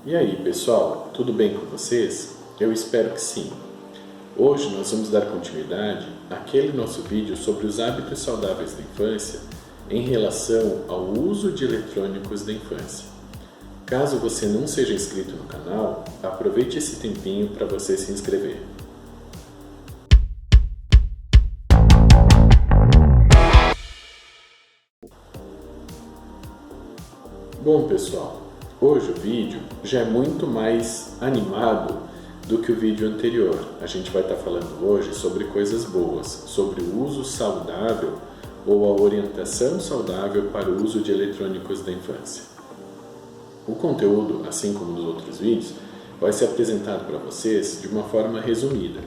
E aí, pessoal, tudo bem com vocês? Eu espero que sim. Hoje nós vamos dar continuidade àquele nosso vídeo sobre os hábitos saudáveis da infância em relação ao uso de eletrônicos da infância. Caso você não seja inscrito no canal, aproveite esse tempinho para você se inscrever. Bom, pessoal, hoje o vídeo já é muito mais animado do que o vídeo anterior. A gente vai estar falando hoje sobre coisas boas, sobre o uso saudável ou a orientação saudável para o uso de eletrônicos da infância. O conteúdo, assim como nos outros vídeos, vai ser apresentado para vocês de uma forma resumida.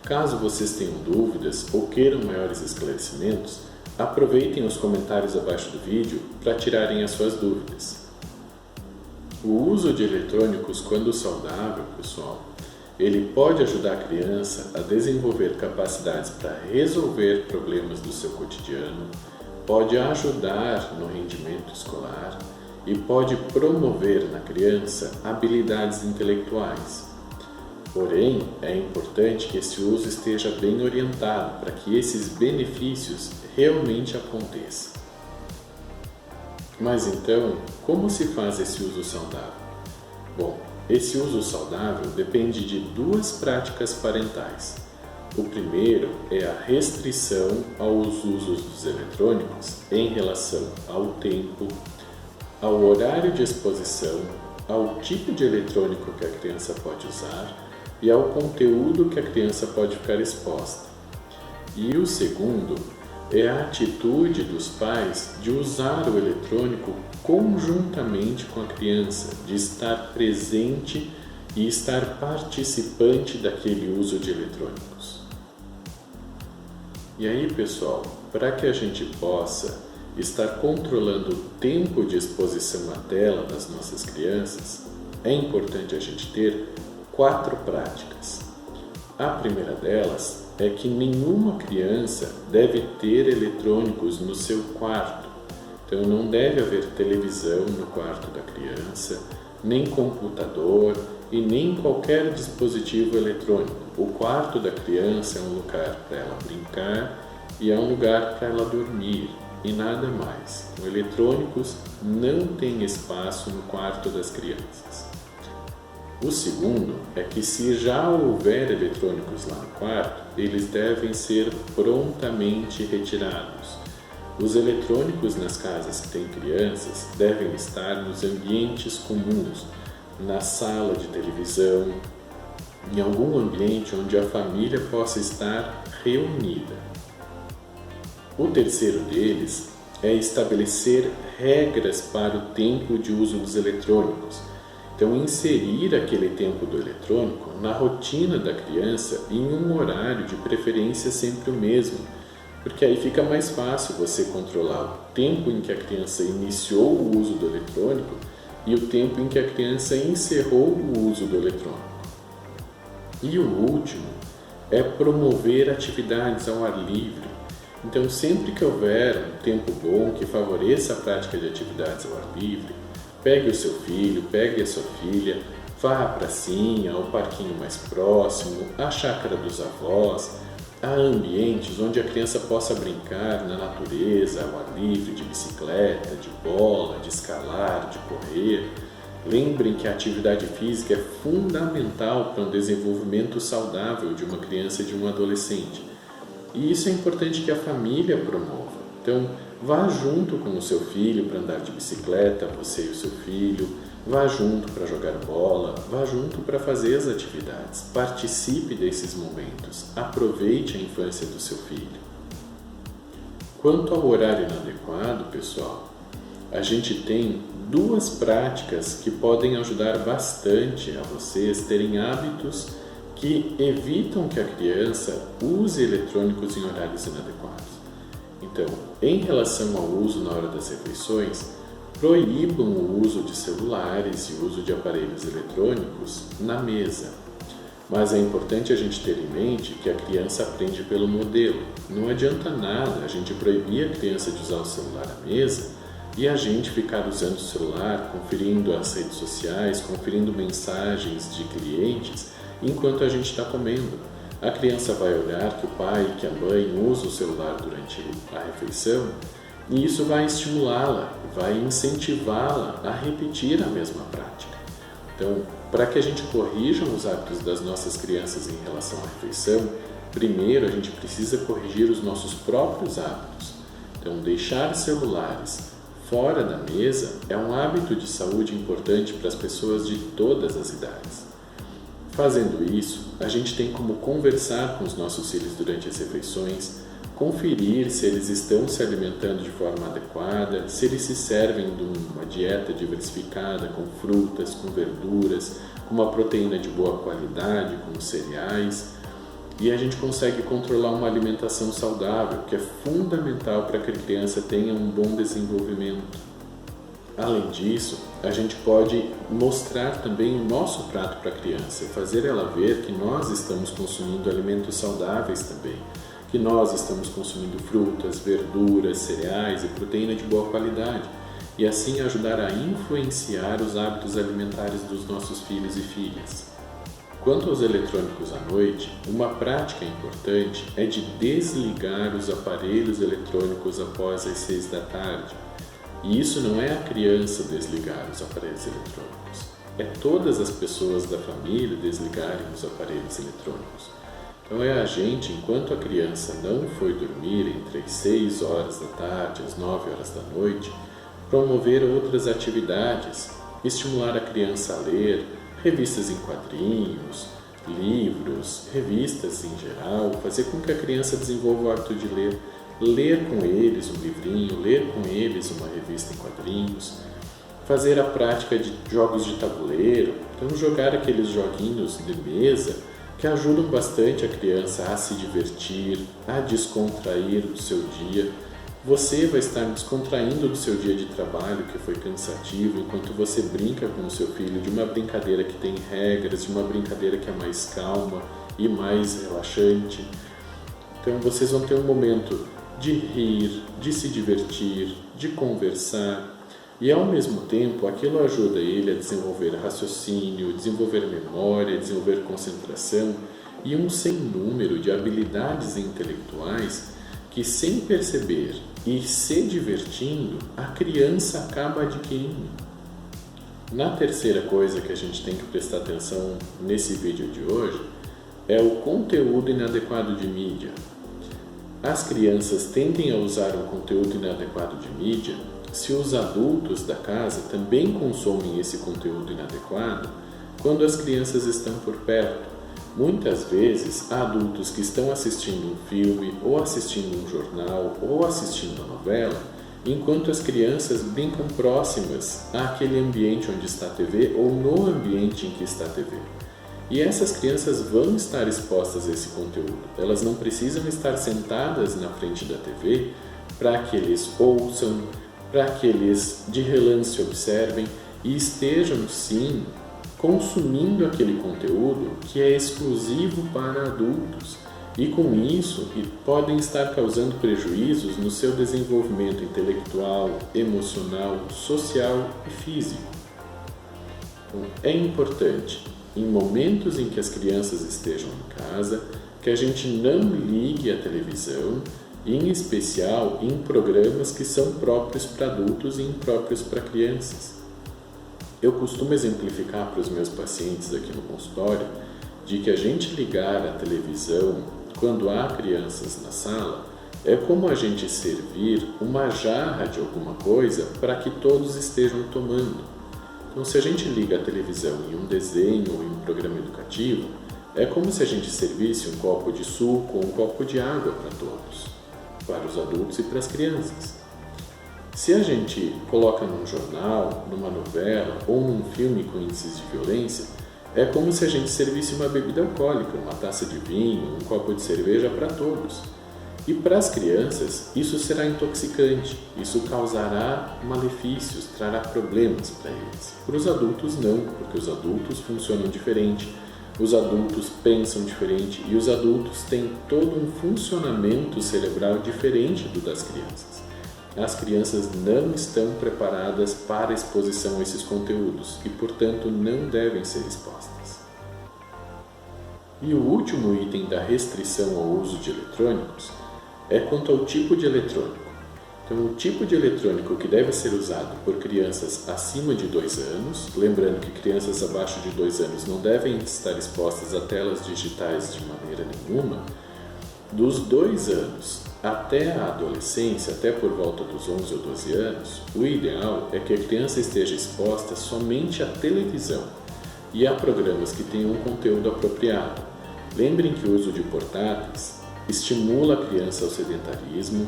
Caso vocês tenham dúvidas ou queiram maiores esclarecimentos, aproveitem os comentários abaixo do vídeo para tirarem as suas dúvidas. O uso de eletrônicos, quando saudável, pessoal, ele pode ajudar a criança a desenvolver capacidades para resolver problemas do seu cotidiano, pode ajudar no rendimento escolar e pode promover na criança habilidades intelectuais. Porém, é importante que esse uso esteja bem orientado para que esses benefícios realmente aconteçam. Mas então, como se faz esse uso saudável? Bom, esse uso saudável depende de duas práticas parentais. O primeiro é a restrição aos usos dos eletrônicos em relação ao tempo, ao horário de exposição, ao tipo de eletrônico que a criança pode usar e ao conteúdo que a criança pode ficar exposta. E o segundo é a atitude dos pais de usar o eletrônico conjuntamente com a criança, de estar presente e estar participante daquele uso de eletrônicos. E aí, pessoal, para que a gente possa estar controlando o tempo de exposição à tela das nossas crianças, é importante a gente ter 4 práticas. A primeira delas é que nenhuma criança deve ter eletrônicos no seu quarto. Então não deve haver televisão no quarto da criança, nem computador e nem qualquer dispositivo eletrônico. O quarto da criança é um lugar para ela brincar e é um lugar para ela dormir e nada mais. Os eletrônicos não têm espaço no quarto das crianças. O segundo é que se já houver eletrônicos lá no quarto, eles devem ser prontamente retirados. Os eletrônicos nas casas que têm crianças devem estar nos ambientes comuns, na sala de televisão, em algum ambiente onde a família possa estar reunida. O terceiro deles é estabelecer regras para o tempo de uso dos eletrônicos. Então, inserir aquele tempo do eletrônico na rotina da criança em um horário de preferência sempre o mesmo, porque aí fica mais fácil você controlar o tempo em que a criança iniciou o uso do eletrônico e o tempo em que a criança encerrou o uso do eletrônico. E o último é promover atividades ao ar livre. Então, sempre que houver um tempo bom que favoreça a prática de atividades ao ar livre, pegue o seu filho, pegue a sua filha, vá à pracinha, ao parquinho mais próximo, à chácara dos avós, a ambientes onde a criança possa brincar na natureza, ao ar livre, de bicicleta, de bola, de escalar, de correr. Lembrem que a atividade física é fundamental para um desenvolvimento saudável de uma criança e de um adolescente. E isso é importante que a família promova. Então, vá junto com o seu filho para andar de bicicleta, você e o seu filho, vá junto para jogar bola, vá junto para fazer as atividades, participe desses momentos, aproveite a infância do seu filho. Quanto ao horário inadequado, pessoal, a gente tem 2 práticas que podem ajudar bastante a vocês terem hábitos que evitam que a criança use eletrônicos em horários inadequados. Então, em relação ao uso na hora das refeições, proíbam o uso de celulares e o uso de aparelhos eletrônicos na mesa. Mas é importante a gente ter em mente que a criança aprende pelo modelo. Não adianta nada a gente proibir a criança de usar o celular à mesa, e a gente ficar usando o celular, conferindo as redes sociais, conferindo mensagens de clientes enquanto a gente está comendo. A criança vai olhar que o pai, que a mãe usa o celular durante a refeição e isso vai estimulá-la, vai incentivá-la a repetir a mesma prática. Então, para que a gente corrija os hábitos das nossas crianças em relação à refeição, primeiro a gente precisa corrigir os nossos próprios hábitos. Então, deixar celulares fora da mesa é um hábito de saúde importante para as pessoas de todas as idades. Fazendo isso, a gente tem como conversar com os nossos filhos durante as refeições, conferir se eles estão se alimentando de forma adequada, se eles se servem de uma dieta diversificada com frutas, com verduras, com uma proteína de boa qualidade, com cereais. E a gente consegue controlar uma alimentação saudável, que é fundamental para que a criança tenha um bom desenvolvimento. Além disso, a gente pode mostrar também o nosso prato para a criança, fazer ela ver que nós estamos consumindo alimentos saudáveis também, que nós estamos consumindo frutas, verduras, cereais e proteína de boa qualidade, e assim ajudar a influenciar os hábitos alimentares dos nossos filhos e filhas. Quanto aos eletrônicos à noite, uma prática importante é de desligar os aparelhos eletrônicos após as 6 da tarde. E isso não é a criança desligar os aparelhos eletrônicos, é todas as pessoas da família desligarem os aparelhos eletrônicos. Então é a gente, enquanto a criança não foi dormir entre as 6 horas da tarde e as 9 horas da noite, promover outras atividades, estimular a criança a ler revistas em quadrinhos, livros, revistas em geral, fazer com que a criança desenvolva o hábito de ler com eles um livrinho, ler com eles uma revista em quadrinhos, fazer a prática de jogos de tabuleiro, então jogar aqueles joguinhos de mesa que ajudam bastante a criança a se divertir, a descontrair do seu dia. Você vai estar descontraindo do seu dia de trabalho, que foi cansativo, enquanto você brinca com o seu filho de uma brincadeira que tem regras, de uma brincadeira que é mais calma e mais relaxante. Então vocês vão ter um momento de rir, de se divertir, de conversar, e ao mesmo tempo aquilo ajuda ele a desenvolver raciocínio, desenvolver memória, desenvolver concentração e um sem número de habilidades intelectuais que, sem perceber e se divertindo, a criança acaba adquirindo. Na terceira coisa que a gente tem que prestar atenção nesse vídeo de hoje é o conteúdo inadequado de mídia. As crianças tendem a usar um conteúdo inadequado de mídia se os adultos da casa também consomem esse conteúdo inadequado quando as crianças estão por perto. Muitas vezes, há adultos que estão assistindo um filme, ou assistindo um jornal, ou assistindo a novela, enquanto as crianças brincam próximas àquele ambiente onde está a TV ou no ambiente em que está a TV. E essas crianças vão estar expostas a esse conteúdo. Elas não precisam estar sentadas na frente da TV para que eles ouçam, para que eles de relance observem e estejam, sim, consumindo aquele conteúdo que é exclusivo para adultos e com isso podem estar causando prejuízos no seu desenvolvimento intelectual, emocional, social e físico. Então, é importante, em momentos em que as crianças estejam em casa, que a gente não ligue a televisão, em especial em programas que são próprios para adultos e impróprios para crianças. Eu costumo exemplificar para os meus pacientes aqui no consultório de que a gente ligar a televisão quando há crianças na sala é como a gente servir uma jarra de alguma coisa para que todos estejam tomando. Então, se a gente liga a televisão em um desenho ou em um programa educativo, é como se a gente servisse um copo de suco ou um copo de água para todos, para os adultos e para as crianças. Se a gente coloca num jornal, numa novela ou num filme com índices de violência, é como se a gente servisse uma bebida alcoólica, uma taça de vinho, um copo de cerveja para todos. E para as crianças, isso será intoxicante, isso causará malefícios, trará problemas para eles. Para os adultos não, porque os adultos funcionam diferente, os adultos pensam diferente e os adultos têm todo um funcionamento cerebral diferente do das crianças. as crianças não estão preparadas para a exposição a esses conteúdos e, portanto, não devem ser expostas. E o último item da restrição ao uso de eletrônicos é quanto ao tipo de eletrônico. Então, o tipo de eletrônico que deve ser usado por crianças acima de 2 anos, lembrando que crianças abaixo de 2 anos não devem estar expostas a telas digitais de maneira nenhuma, dos 2 anos até a adolescência, até por volta dos 11 ou 12 anos, o ideal é que a criança esteja exposta somente à televisão e a programas que tenham um conteúdo apropriado. Lembrem que o uso de portáteis estimula a criança ao sedentarismo,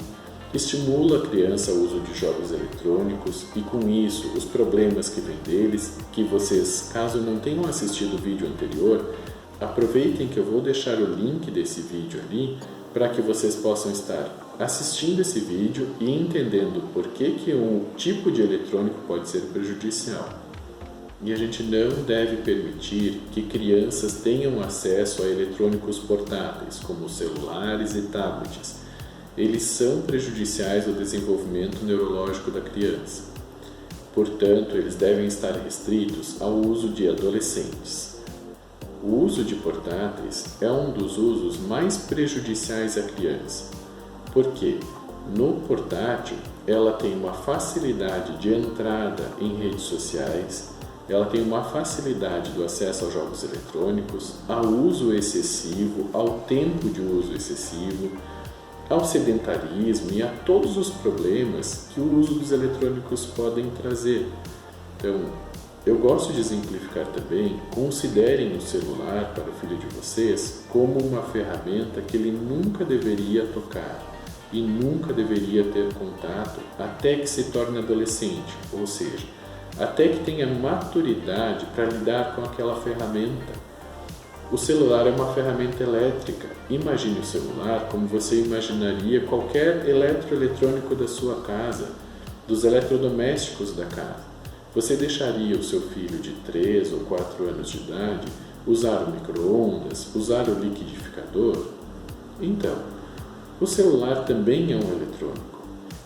estimula a criança ao uso de jogos eletrônicos e, com isso, os problemas que vêm deles, que vocês, caso não tenham assistido o vídeo anterior, aproveitem que eu vou deixar o link desse vídeo ali para que vocês possam estar assistindo esse vídeo e entendendo por que um tipo de eletrônico pode ser prejudicial. E a gente não deve permitir que crianças tenham acesso a eletrônicos portáteis, como celulares e tablets. Eles são prejudiciais ao desenvolvimento neurológico da criança. Portanto, eles devem estar restritos ao uso de adolescentes. O uso de portáteis é um dos usos mais prejudiciais à criança, porque no portátil ela tem uma facilidade de entrada em redes sociais, ela tem uma facilidade do acesso aos jogos eletrônicos, ao uso excessivo, ao tempo de uso excessivo, ao sedentarismo e a todos os problemas que o uso dos eletrônicos podem trazer. Então, eu gosto de exemplificar também, considerem o celular para o filho de vocês como uma ferramenta que ele nunca deveria tocar e nunca deveria ter contato até que se torne adolescente, ou seja, até que tenha maturidade para lidar com aquela ferramenta. O celular é uma ferramenta elétrica. Imagine o celular como você imaginaria qualquer eletroeletrônico da sua casa, dos eletrodomésticos da casa. Você deixaria o seu filho de 3 ou 4 anos de idade usar o micro-ondas, usar o liquidificador? Então, o celular também é um eletrônico.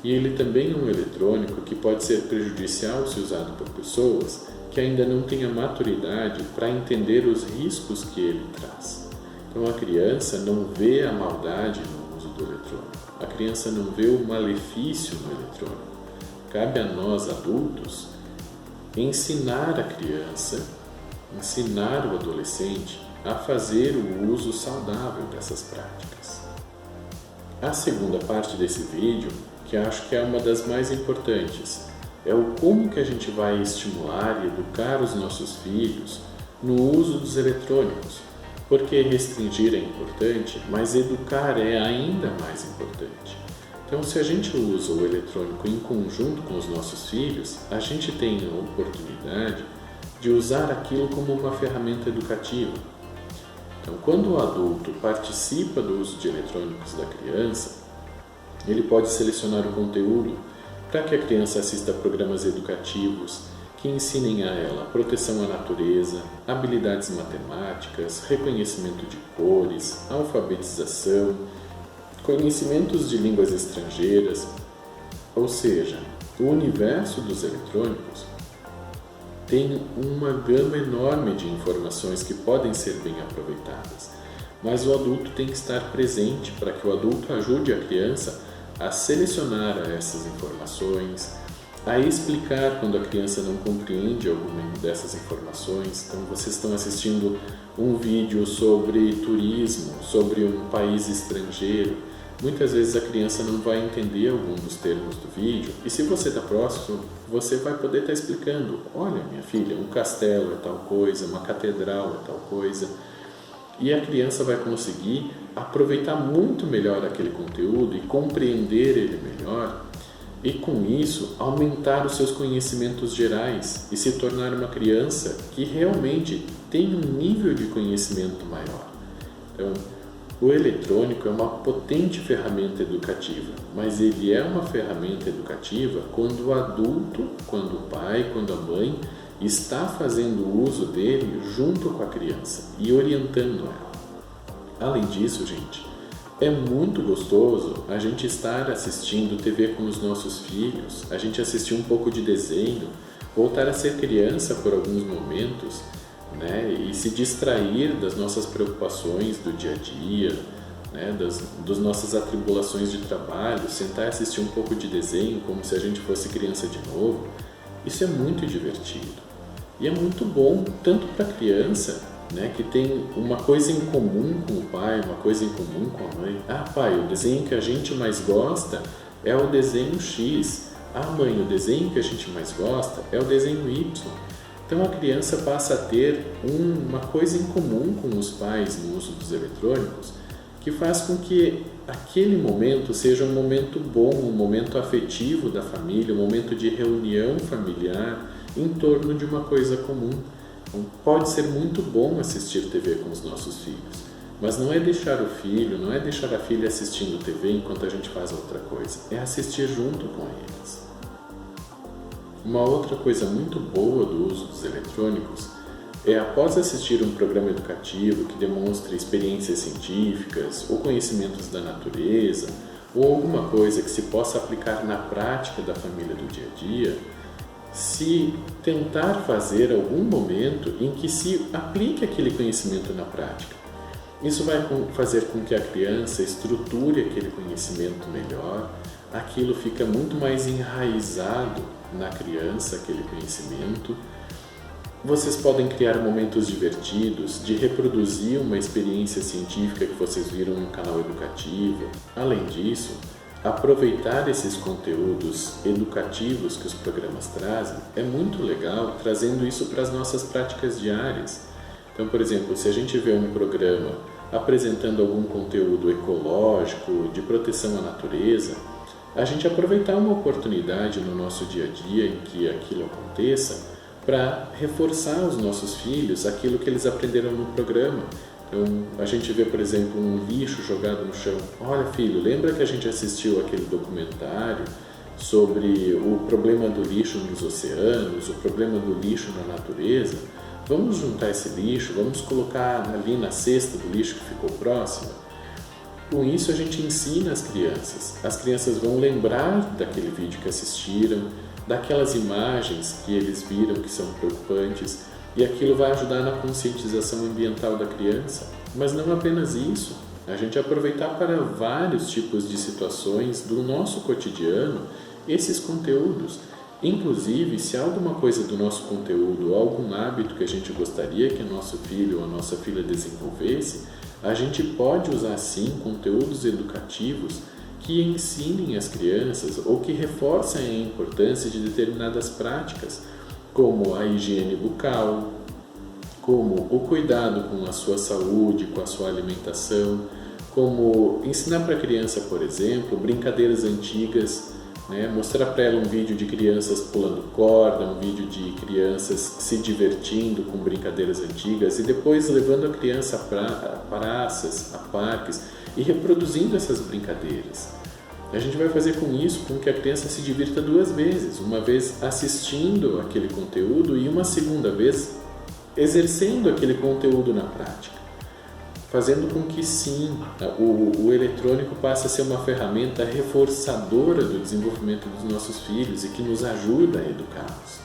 E ele também é um eletrônico que pode ser prejudicial se usado por pessoas que ainda não têm a maturidade para entender os riscos que ele traz. Então a criança não vê a maldade no uso do eletrônico, a criança não vê o malefício no eletrônico. Cabe a nós adultos ensinar a criança, ensinar o adolescente a fazer o uso saudável dessas práticas. A segunda parte desse vídeo, que acho que é uma das mais importantes, é o como que a gente vai estimular e educar os nossos filhos no uso dos eletrônicos. Porque restringir é importante, mas educar é ainda mais importante. Então, se a gente usa o eletrônico em conjunto com os nossos filhos, a gente tem a oportunidade de usar aquilo como uma ferramenta educativa. Então, quando o adulto participa do uso de eletrônicos da criança, ele pode selecionar o conteúdo para que a criança assista a programas educativos que ensinem a ela proteção à natureza, habilidades matemáticas, reconhecimento de cores, alfabetização, conhecimentos de línguas estrangeiras, ou seja, o universo dos eletrônicos tem uma gama enorme de informações que podem ser bem aproveitadas, mas o adulto tem que estar presente para que o adulto ajude a criança a selecionar essas informações, a explicar quando a criança não compreende alguma dessas informações. Então, vocês estão assistindo um vídeo sobre turismo, sobre um país estrangeiro. Muitas vezes a criança não vai entender algum dos termos do vídeo e se você está próximo, você vai poder estar explicando. Olha, minha filha, um castelo é tal coisa, uma catedral é tal coisa. E a criança vai conseguir aproveitar muito melhor aquele conteúdo e compreender ele melhor e, com isso, aumentar os seus conhecimentos gerais e se tornar uma criança que realmente tem um nível de conhecimento maior. Então, o eletrônico é uma potente ferramenta educativa, mas ele é uma ferramenta educativa quando o adulto, quando o pai, quando a mãe está fazendo uso dele junto com a criança e orientando ela. Além disso, gente, É muito gostoso a gente estar assistindo TV com os nossos filhos, a gente assistir um pouco de desenho, voltar a ser criança por alguns momentos, né? E se distrair das nossas preocupações do dia a dia, né? Das nossas atribulações de trabalho, sentar e assistir um pouco de desenho como se a gente fosse criança de novo. Isso é muito divertido e é muito bom tanto para a criança, né, que tem uma coisa em comum com o pai, uma coisa em comum com a mãe. Ah, pai, o desenho que a gente mais gosta é o desenho X. Ah, mãe, o desenho que a gente mais gosta é o desenho Y. Então a criança passa a ter uma coisa em comum com os pais no uso dos eletrônicos, que faz com que aquele momento seja um momento bom, um momento afetivo da família, um momento de reunião familiar em torno de uma coisa comum. Então, pode ser muito bom assistir TV com os nossos filhos, mas não é deixar o filho, não é deixar a filha assistindo TV enquanto a gente faz outra coisa, é assistir junto com eles. Uma outra coisa muito boa do uso dos eletrônicos é, após assistir um programa educativo que demonstre experiências científicas ou conhecimentos da natureza, ou alguma coisa que se possa aplicar na prática da família do dia a dia, se tentar fazer algum momento em que se aplique aquele conhecimento na prática. Isso vai fazer com que a criança estruture aquele conhecimento melhor, aquilo fica muito mais enraizado na criança, aquele conhecimento. Vocês podem criar momentos divertidos de reproduzir uma experiência científica que vocês viram no canal educativo. Além disso, aproveitar esses conteúdos educativos que os programas trazem é muito legal, trazendo isso para as nossas práticas diárias. Então, por exemplo, se a gente vê um programa apresentando algum conteúdo ecológico, de proteção à natureza, a gente aproveitar uma oportunidade no nosso dia a dia em que aquilo aconteça para reforçar aos nossos filhos aquilo que eles aprenderam no programa. Então, a gente vê, por exemplo, um lixo jogado no chão. Olha, filho, lembra que a gente assistiu aquele documentário sobre o problema do lixo nos oceanos, o problema do lixo na natureza? Vamos juntar esse lixo, vamos colocar ali na cesta do lixo que ficou próxima. Com isso, a gente ensina as crianças. As crianças vão lembrar daquele vídeo que assistiram, daquelas imagens que eles viram que são preocupantes, e aquilo vai ajudar na conscientização ambiental da criança. Mas não apenas isso, a gente aproveitar para vários tipos de situações do nosso cotidiano esses conteúdos. Inclusive, se há alguma coisa do nosso conteúdo, algum hábito que a gente gostaria que o nosso filho ou a nossa filha desenvolvesse, a gente pode usar sim conteúdos educativos que ensinem as crianças ou que reforcem a importância de determinadas práticas, como a higiene bucal, como o cuidado com a sua saúde, com a sua alimentação, como ensinar para a criança, por exemplo, brincadeiras antigas, né? Mostrar para ela um vídeo de crianças pulando corda, um vídeo de crianças se divertindo com brincadeiras antigas e depois levando a criança a praças, a parques e reproduzindo essas brincadeiras. A gente vai fazer com isso com que a criança se divirta duas vezes, uma vez assistindo aquele conteúdo e uma segunda vez exercendo aquele conteúdo na prática, fazendo com que sim, o eletrônico passe a ser uma ferramenta reforçadora do desenvolvimento dos nossos filhos e que nos ajuda a educá-los.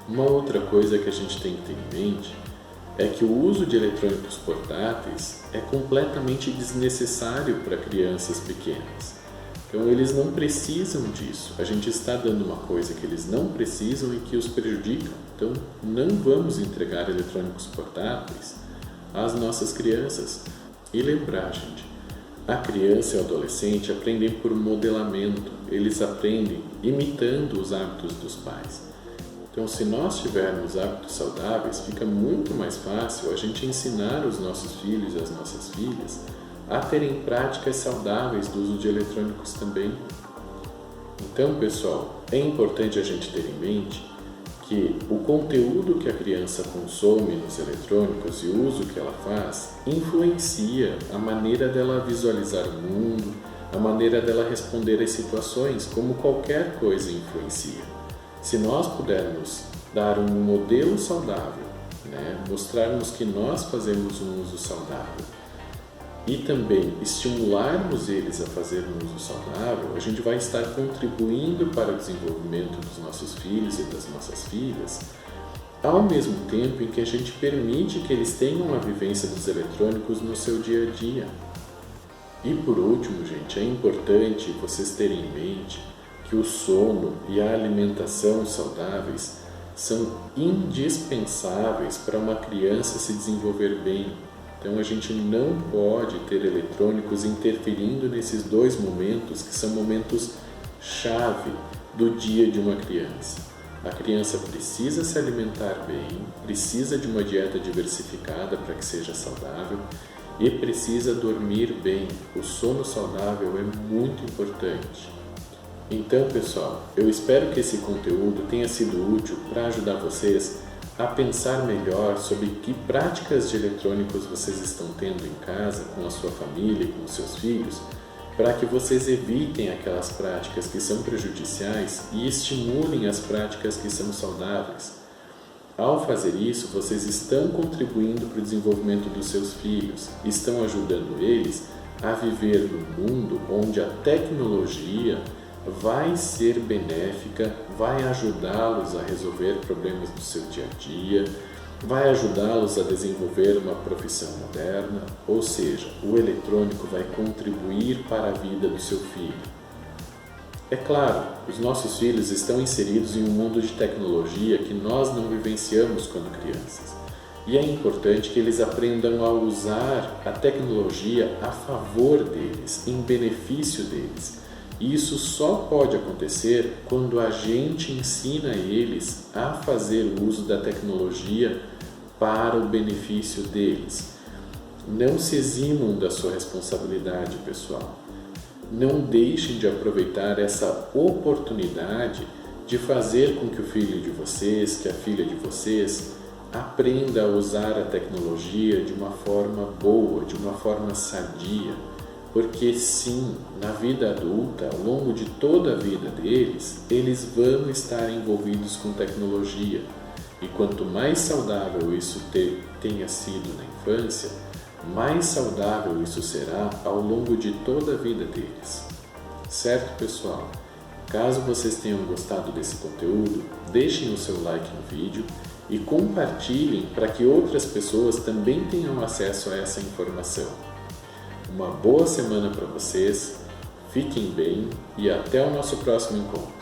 Uma outra coisa que a gente tem que ter em mente é que o uso de eletrônicos portáteis é completamente desnecessário para crianças pequenas. Então, eles não precisam disso. A gente está dando uma coisa que eles não precisam e que os prejudica. Então, não vamos entregar eletrônicos portáteis às nossas crianças. E lembrar, gente, a criança e o adolescente aprendem por modelamento. Eles aprendem imitando os hábitos dos pais. Então, se nós tivermos hábitos saudáveis, fica muito mais fácil a gente ensinar os nossos filhos e as nossas filhas a terem práticas saudáveis do uso de eletrônicos também. Então, pessoal, é importante a gente ter em mente que o conteúdo que a criança consome nos eletrônicos e o uso que ela faz influencia a maneira dela visualizar o mundo, a maneira dela responder às situações, como qualquer coisa influencia. Se nós pudermos dar um modelo saudável, né, mostrarmos que nós fazemos um uso saudável, e também estimularmos eles a fazer um uso saudável, a gente vai estar contribuindo para o desenvolvimento dos nossos filhos e das nossas filhas, ao mesmo tempo em que a gente permite que eles tenham a vivência dos eletrônicos no seu dia a dia. E por último, gente, é importante vocês terem em mente que o sono e a alimentação saudáveis são indispensáveis para uma criança se desenvolver bem. Então a gente não pode ter eletrônicos interferindo nesses dois momentos que são momentos chave do dia de uma criança. A criança precisa se alimentar bem, precisa de uma dieta diversificada para que seja saudável e precisa dormir bem. O sono saudável é muito importante. Então, pessoal, eu espero que esse conteúdo tenha sido útil para ajudar vocês a pensar melhor sobre que práticas de eletrônicos vocês estão tendo em casa, com a sua família e com os seus filhos, para que vocês evitem aquelas práticas que são prejudiciais e estimulem as práticas que são saudáveis. Ao fazer isso, vocês estão contribuindo para o desenvolvimento dos seus filhos, estão ajudando eles a viver num mundo onde a tecnologia vai ser benéfica, vai ajudá-los a resolver problemas do seu dia a dia, vai ajudá-los a desenvolver uma profissão moderna, ou seja, o eletrônico vai contribuir para a vida do seu filho. É claro, os nossos filhos estão inseridos em um mundo de tecnologia que nós não vivenciamos quando crianças. E é importante que eles aprendam a usar a tecnologia a favor deles, em benefício deles. E isso só pode acontecer quando a gente ensina eles a fazer uso da tecnologia para o benefício deles. Não se eximam da sua responsabilidade, pessoal. Não deixem de aproveitar essa oportunidade de fazer com que o filho de vocês, que a filha de vocês, aprenda a usar a tecnologia de uma forma boa, de uma forma sadia. Porque sim, na vida adulta, ao longo de toda a vida deles, eles vão estar envolvidos com tecnologia. E quanto mais saudável isso tenha sido na infância, mais saudável isso será ao longo de toda a vida deles. Certo, pessoal? Caso vocês tenham gostado desse conteúdo, deixem o seu like no vídeo e compartilhem para que outras pessoas também tenham acesso a essa informação. Uma boa semana para vocês, fiquem bem e até o nosso próximo encontro.